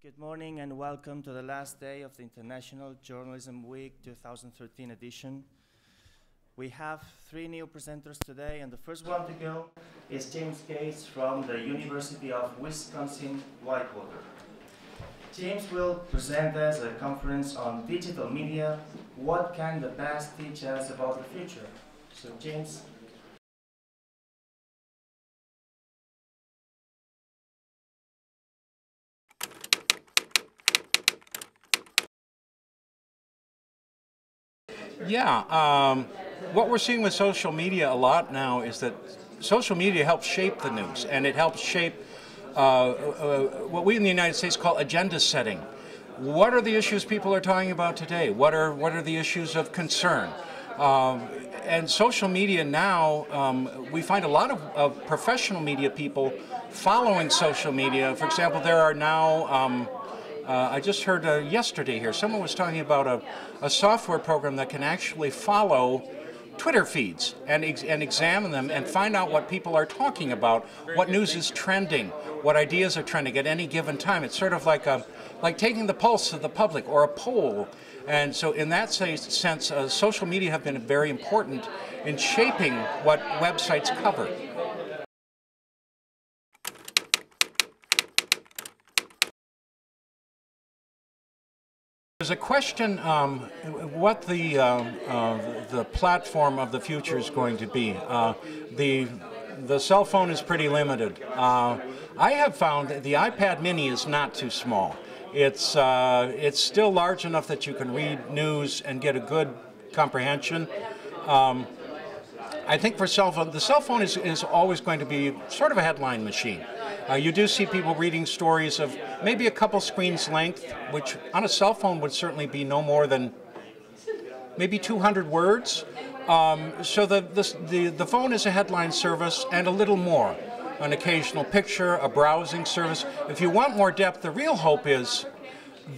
Good morning and welcome to the last day of the International Journalism Week 2013 edition. We have three new presenters today, and the first one to go is James Gates from the University of Wisconsin-Whitewater. James will present us a conference on digital media. What can the past teach us about the future? So James. What we're seeing with social media a lot now is that social media helps shape the news, and it helps shape what we in the United States call agenda setting. What are the issues people are talking about today? What are the issues of concern? And social media now, we find a lot of professional media people following social media. For example, there are now I just heard yesterday here, someone was talking about a software program that can actually follow Twitter feeds and examine them and find out what people are talking about, what news is trending, what ideas are trending at any given time. It's sort of like taking the pulse of the public or a poll. And so in that sense, social media have been very important in shaping what websites cover. There's a question what the platform of the future is going to be. The cell phone is pretty limited. I have found that the iPad mini is not too small. It's still large enough that you can read news and get a good comprehension. I think for the cell phone is always going to be sort of a headline machine. You do see people reading stories of maybe a couple screens length, which on a cell phone would certainly be no more than maybe 200 words. So the phone is a headline service and a little more. An occasional picture, a browsing service. If you want more depth, the real hope is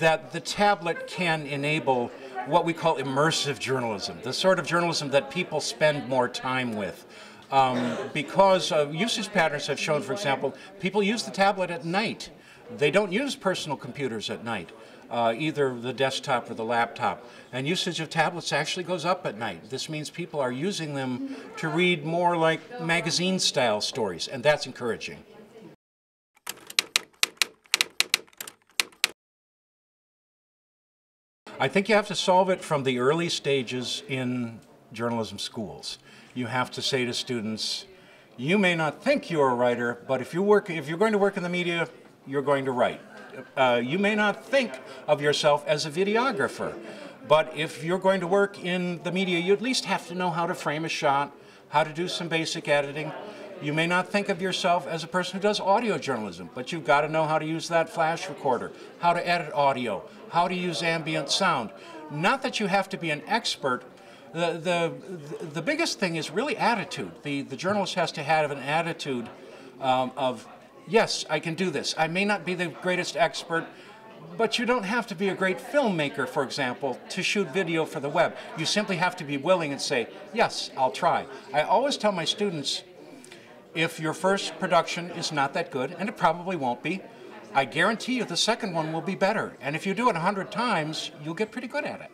that the tablet can enable what we call immersive journalism, the sort of journalism that people spend more time with. Because usage patterns have shown, for example, people use the tablet at night. They don't use personal computers at night, either the desktop or the laptop. And usage of tablets actually goes up at night. This means people are using them to read more like magazine-style stories, and that's encouraging. I think you have to solve it from the early stages in journalism schools. You have to say to students, you may not think you're a writer, but if you're going to work in the media, you're going to write. You may not think of yourself as a videographer, but if you're going to work in the media, you at least have to know how to frame a shot, how to do some basic editing. You may not think of yourself as a person who does audio journalism, but you've got to know how to use that flash recorder, how to edit audio, how to use ambient sound. Not that you have to be an expert. The biggest thing is really attitude. The journalist has to have an attitude of, yes, I can do this. I may not be the greatest expert, but you don't have to be a great filmmaker, for example, to shoot video for the web. You simply have to be willing and say, yes, I'll try. I always tell my students, if your first production is not that good, and it probably won't be, I guarantee you the second one will be better. And if you do it 100 times, you'll get pretty good at it.